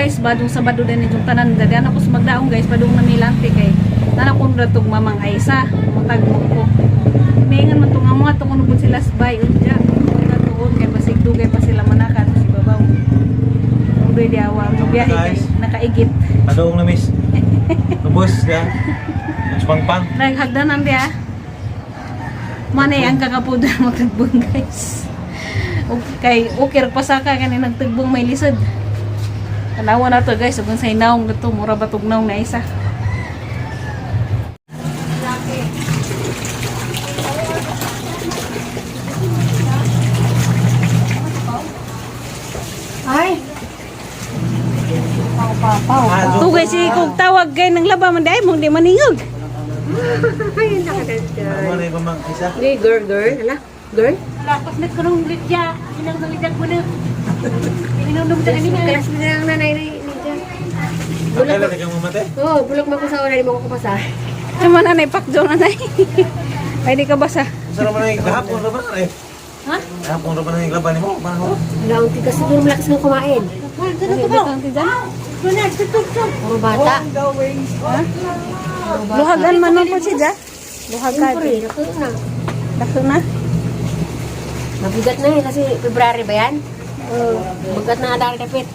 guys, badong Sabado din yung tanan. Dadian ako sa magdaong guys, badong namilante kay nanakon ra tong Mamang Aisa, matagmo ko. Mingan man tong mga tungon sila sabay unja. Natuon kay basig dugay pa sila manakan si babaw. Ubre di awa, biyahe kay nakaigit. Padong na miss. Lubos ya. Pang-pang. Naghagdanan dia. Manay ang kakapudan mo tagbong guys. Okay, ukir pasaka kani nagtagbong may lisod. Tanawa na to guys, ug sa inaong dito mura batog naong na isa. Ay. Pau. Tu guys, kung tawag gay ng laba man dai mong di maningog. Ay, nakadagdag. Ano na yung Mamang Aisa? Hey, girl. Hala, girl. Lapas na ko nung litya. Inang nalidag mo na. Inang nung dali niya. Kalas na lang nanay ni Lydia. Kailan na kang mamate? Oo, bulok mo ko sa una, di mo ko kapasa. Naman nanay, pakdo nanay. Ay, di ka basa. Saan naman na yung gahapon na ba eh? Ha? Gahapon na ba na yung laban mo? Paano? Wala, ang tigas siguro malakas mo kumain. Ano ba? Ang tidan? Puro bata. Ha? Luhagan man man po siya. Luhagan. Siyempre, naku na. Dako na. Mabigat na kasi February ba yan? Mabigat na adang kapit.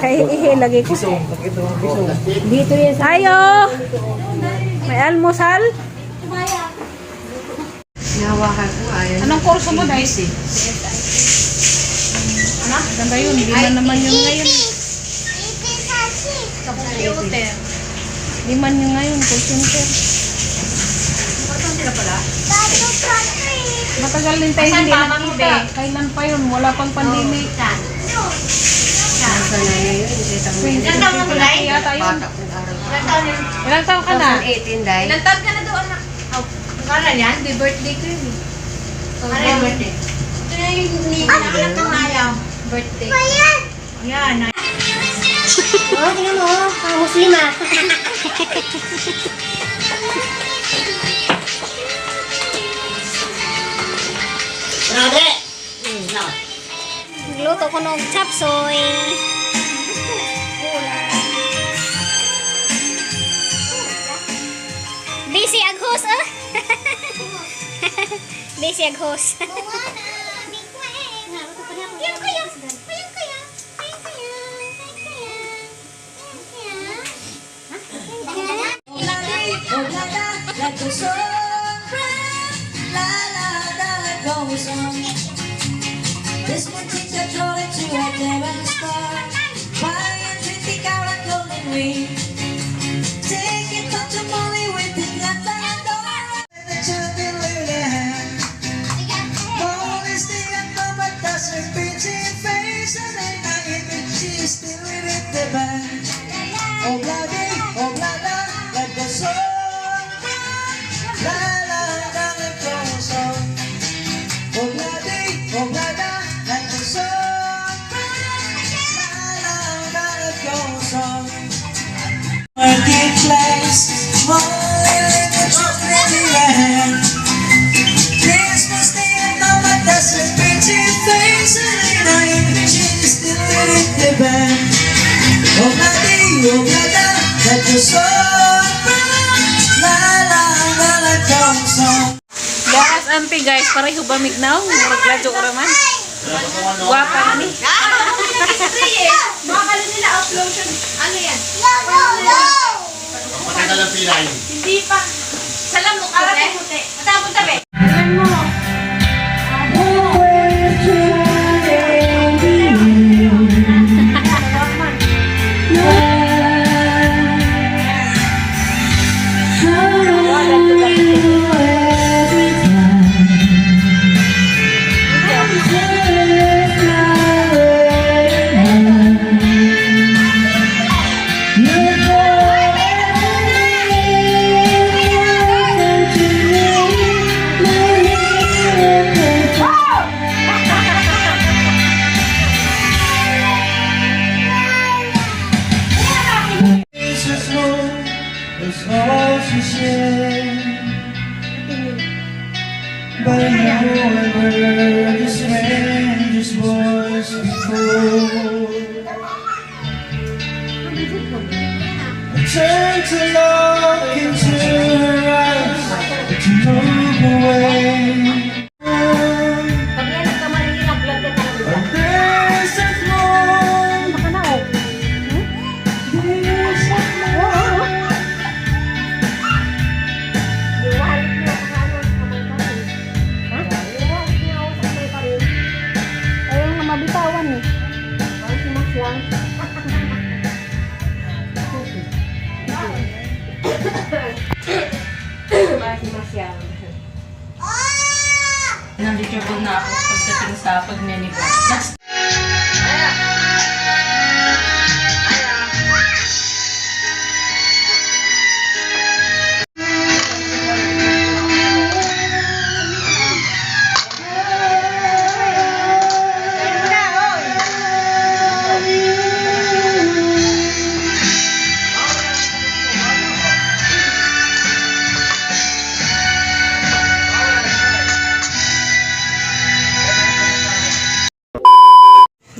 Kay ihe lagi ko. Dito yan sa... Ayo! May almusal? Nahawakan ko, ayun. Anong kurso mo, Daisy? Ano? Ganda yun. Hindi man naman yung ngayon. Computer. Hindi man yung ngayon. Call center. Matagal din tayo hindi nakita. Kailan pa yun? Wala pang pandemic. Nasa na yun, Ilang taon na mo, Day? Ilang taon ka na? 2018, Day. Ilang taon ka na doon na? Oh, kala yan, may birthday ko yun eh. Ano yung birthday? Ito na yung ilang taon na ayaw. Birthday. Yan. Oh, tingnan mo, ang muslima. Nagluto ko ng chapsoy. Busy ag host, ah. Busy ag host. This one takes a troll into a diamond star. Buy a 20-carat golden ring. Take it back to Molly with the door. The champion lady. Molly's the number that's her pretty face. And then I even she's still with it the band. Oh bloody, oh blada, let the song. La la la, let the song. Oh bloody, oh blada. Market place, Molly little chocolate land. Christmas Day and Mama does her pretty face, and I even she's still with the band. Oh bloody, oh blada, let the song. La la la, let the song. Gas auntie guys, pareho ba mignaw? Murag ladyo ko raman. Guwapa na ni. Mga kalo nila upload. Ano yan? Matagal ang pilay. Hindi pa. Salam mo, karapin mo, te. Matapon tabi. Alam mo. comfortable na ako pagdating sa pagnenegosyo.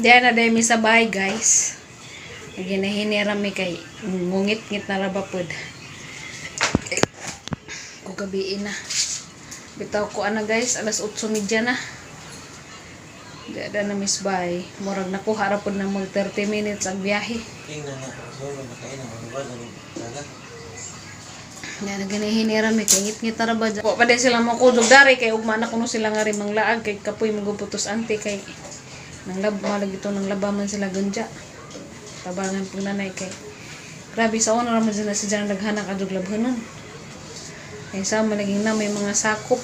Diyan na dahil mi sa bahay guys. Ginahiniram mi kay ngungit-ngit na rabapod. Kung gabiin na. Bitaw ko ana guys, alas 8:30 na. Diyan na mis bahay. Murag nakuha ra pod na mag 30 minutes ang biyahe. Tingnan na. So, makain ang mga dagat. Diyan na ginahiniram mi kay ngit-ngit na rabad. Wa pa din sila makudog dari kay ugma na kuno sila nga rin manglaag kay kapoy maguputos ante kay nang malag ito ng labaman sila ganja tabangan pong nanay kay grabe sa una naman sila si dyan naghanak adog labhanon kaya sa malaging na may mga sakop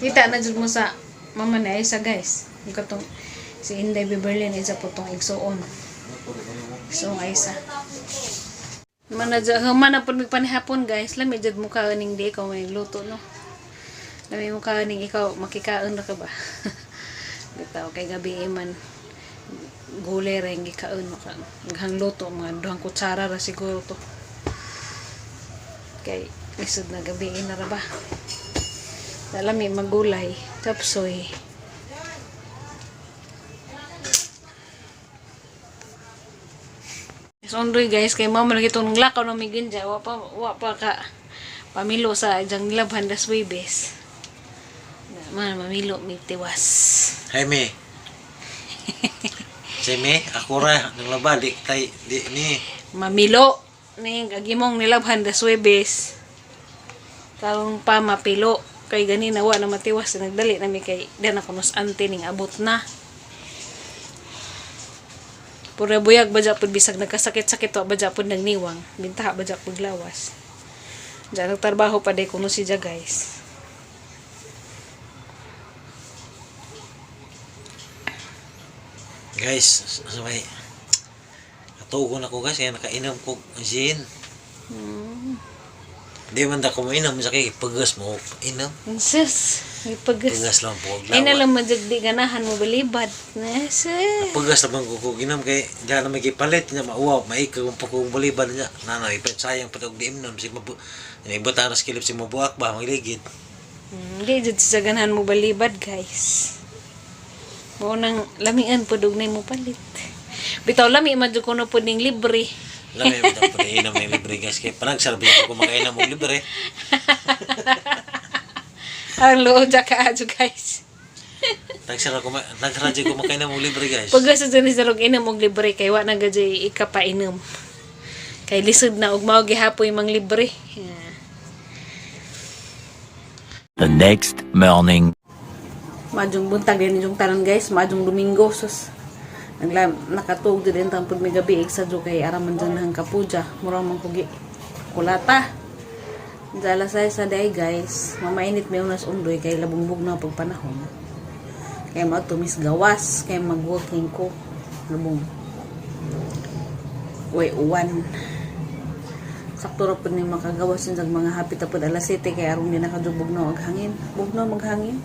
kita na dyan mo sa mama ni Aisa guys yung katong si Inday Beberlin isa po tong igsoon igsoong Aisa mana po magpanihapon guys lami dyan mo ka aning di ikaw may luto no lami mo ka ning ikaw makikaon na ka ba bitaw kay gabi man gulay ring gikaon mo ka naghang luto mga 2 kutsara ra siguro to kay lisod na gabi na ra ba lami magulay tapsoy Sondoy guys kay mama lagi itong lakaw na may ginja wa pa ka pamilo sa jang nilabhan das webes man mamilo may tiwas Jaime. Jaime, ako ra nang labalik tay di ni. mamilo ning agimong nilabhan das webes karong pa mapilo kay gani na wa na matiwas nagdali na mi kay dan ako nos ante ning abot na pura buyag badya pud bisag nagkasakit-sakit wa badya pud nagniwang bintaha badya pud lawas diyan nagtrabaho pa day kuno si ja guys Guys, sabay. Katugon ako guys, kaya nakainom ko gin. Di man da ko mainom sa kay pagas mo inom. sus may pagas Pagas lang po. ay nalang majagdi ganahan mo balibad sus Pagas lang ko ginom kay diyan na may gipalit niya mauwaw, maikaw ang pagkong balibad niya. Nanay, ipet sayang patog di imnom si mabu. Ni botanas kilip si mabuak ba magligid. Hindi jud sa ganahan mo balibad guys mo nang lamian pudog na mo palit bitaw lami man jud kuno pud ning libre Lami mo dapat inom ng libre guys kay panagsarap ko makainom og libre. ang loob ja ka adyo guys Nagsarap ko makainom og libre guys. pagka sa dyan sa rog inom og libre kay wa na gadyo ikapainom kay lisod na og mao gihapoy mang libre The next morning. Madjong buntag din yung tanan guys, madjong Domingo sus. Nakatug din tang pud may gabi sa jo kay araman dyan hang kapuja, mura man kugi kulata. Dala sa day guys, mamainit may unas undoy kay labumbog na pag panahon. Kaya mao tumis gawas, kay mag-walking ko labong. Uwan. Sakto ra pud ni makagawas yung mga hapit apod alas 7 kay aron ni nakadubog na og hangin. Bugno maghangin.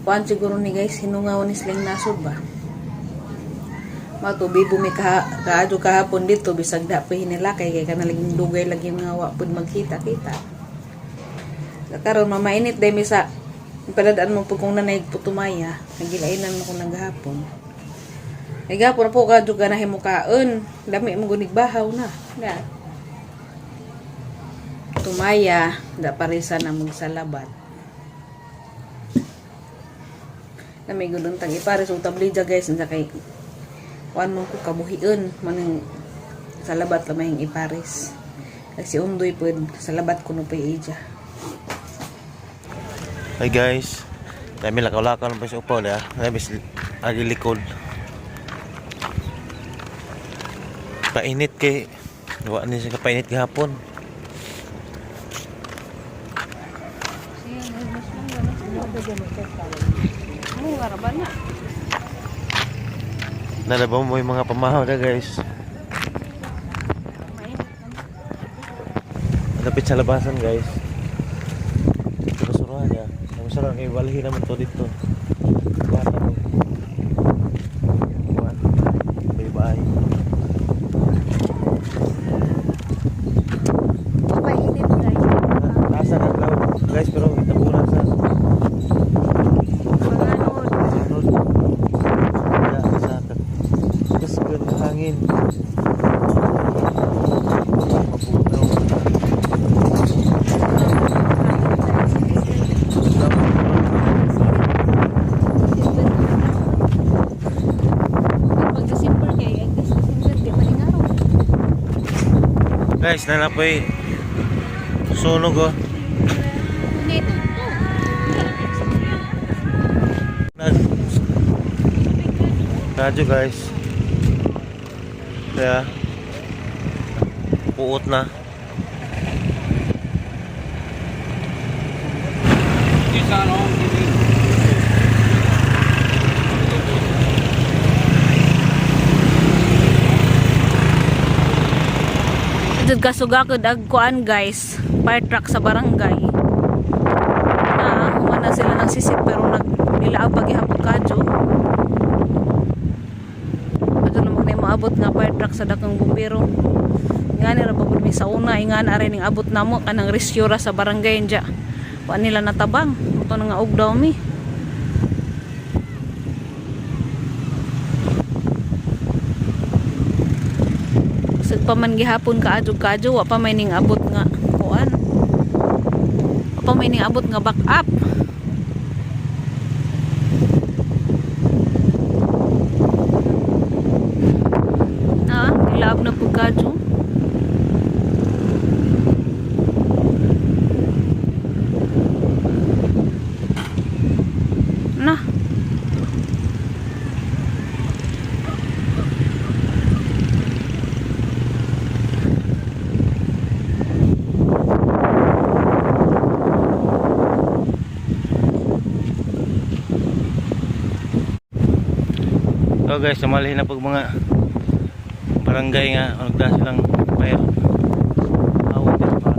Kuan siguro ni guys, hinungaw ni silang nasod ba? Matubi bumi kaadyo kahapon dito, bisag da pa hinilakay, kay kanalaging dugay lagi mga wapod magkita-kita. Karon mamainit dahil sa paladaan mo po kung nanay putumaya, nagilainan mo kung naghapon. Ay gapon po kaadyo ka na himukaon, dami mo gunig bahaw na. Da. Tumaya, da parisa na magsalabat. Na may gudong tag ipares og tablidya guys sa kay kuan mo ko kabuhion manang sa labat la may ipares kasi undoy pud sa labat kuno pay ija. Hi guys. Dami lakaw-lakaw ng pa sa upaw na. Dami agi likod. Painit kay wa ni siya kapainit gihapon. Ano nga ba na? Nalabaw mo yung mga pamahaw na guys. Malapit sa labasan guys. Suruhan niya. Ang suruhan kayo balihin naman to dito. Bata to. Bye-bye. Papainit guys. Nasa na cloud guys pero itabunan sa Panganod. anod. Kaya sa kasgan ng hangin. Mapunaw. Pag-December kay December di malingaraw. Guys, nalapoy sunog oh. Dito. Radyo guys. Kaya puot na. Jud kasugakod ag kuan guys, fire truck sa barangay. Na humana sila ng sisit pero nagbilaab paghihapon kadyo. Ato namang na maabot nga fire truck sa dakang bumbero. Ngani ra pagud mi sa una ingan are ning abot namo kanang rescue ra sa barangay nja. Wa nila natabang. Moto nga og daw mi. Pa man gihapon kaadyo wa pa may ning abot nga kuan, wa pa may ning abot nga back up. Ilab na pagkadyo na. So guys, sumali na pag mga barangay nga nagda silang fire. Awon din pa.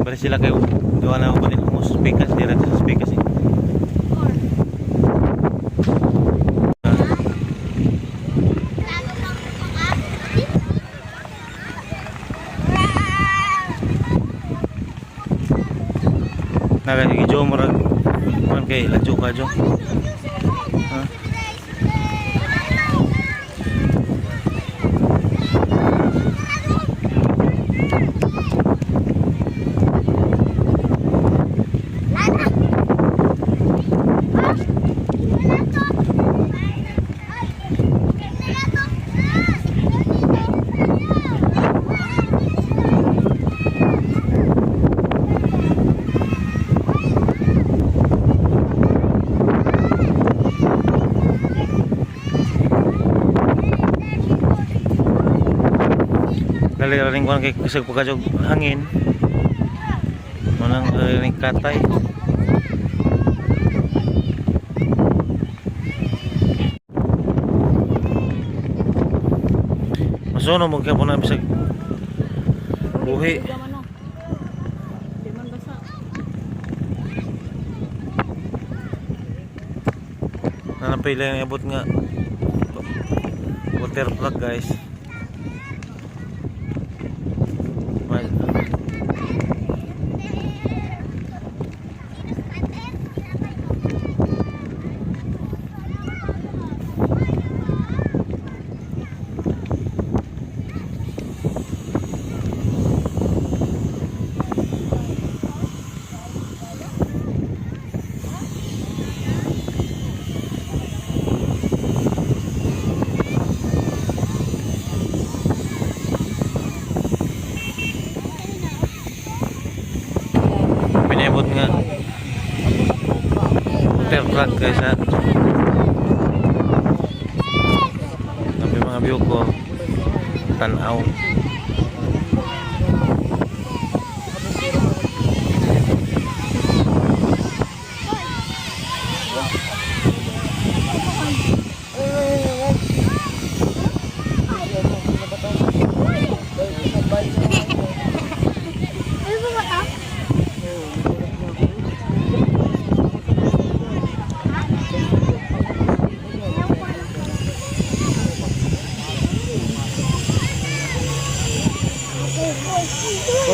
Bari sila kayo gawa na ko din mo speakers dira sa speakers. Naga jo murag man kay ladyo ka jo. Ha? Ring kuan kay kusog pagkajog hangin. Manang ring katay. Masono mo kay na bisag buhi. Nanapay lang abot nga water plug guys. Pinabot nga water truck guys ha. Tapi mga view ko tanaw.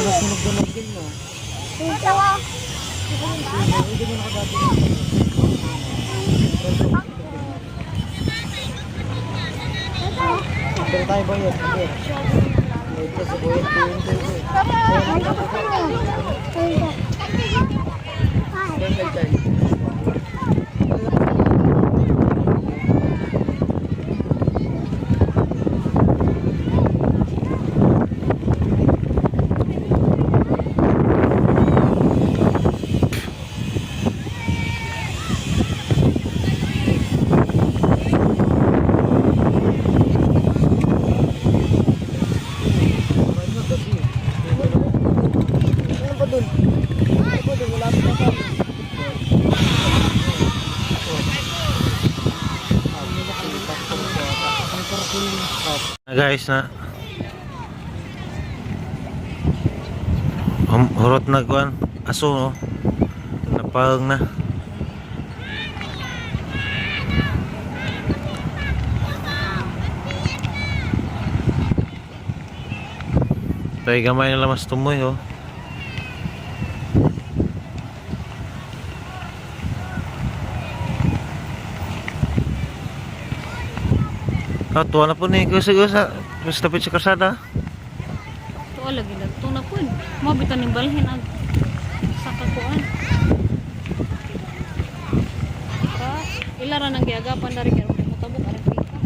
nasunog-dunog din no. Pero tayo ba yun? Ito si Boyet guys na hurot na kuan aso no napang na tayo gamay na lamas tumoy oh. Tuwa na po ni Kusa mas tapit sa kasada. Tuwa lagi na. Tuwa na po. Mabitan ng balhin ang sa kakuan. Ilara ng giagapan na rin. Kaya mutabok ang pikas.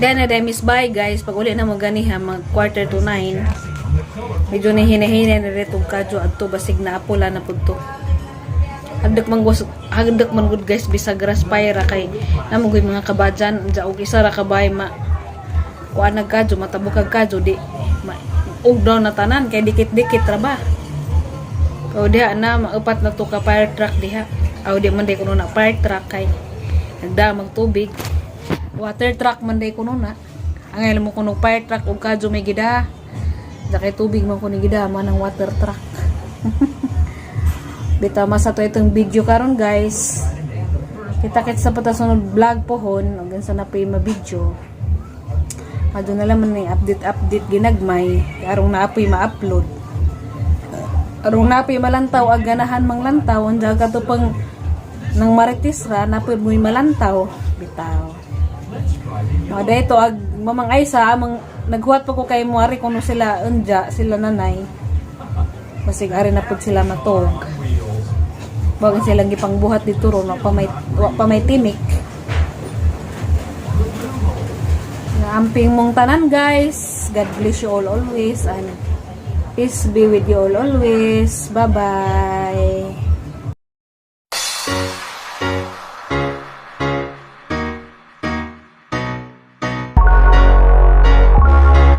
Then na Miss Bye guys. Pag uli na mo ganiha mag 8:45. Medyo na hinahinay na rin itong kadyo at ito basig na apula na po ito. Hagdak man good guys bisag raspire kay namugoy mga kabadyan ja og isa ra kabay ma kuan nagkadyo matabok kadyo di ug daw na tanan kay dikit-dikit ra ba. O diha na maupat na to ka fire truck diha. Aw di man day kuno na fire truck kay nagdamag tubig. Water truck man day kuno na. Angay mo kuno fire truck ug kadyo may gida. Ja kay tubig man kuno gida man ang water truck. Bitaw mas ato itong video karon guys. Kita-kit sa patasunod vlog pohon ug sa napay ma-video. Mado na lang man ni update ginagmay arong naapoy ma-upload. Arong naapoy malantaw ag ganahan manglantaw anja kadto pang nang maritis ra napoy muy malantaw bitaw. Mada ito ag mamang Aysa amang naghuwat pa ko kay muari kuno sila unja sila nanay. Basig ari na pud sila matog. Wag silang gipangbuhat dito ron wa pa may timik. Amping mong tanan guys. God bless you all always and peace be with you all always. Bye bye.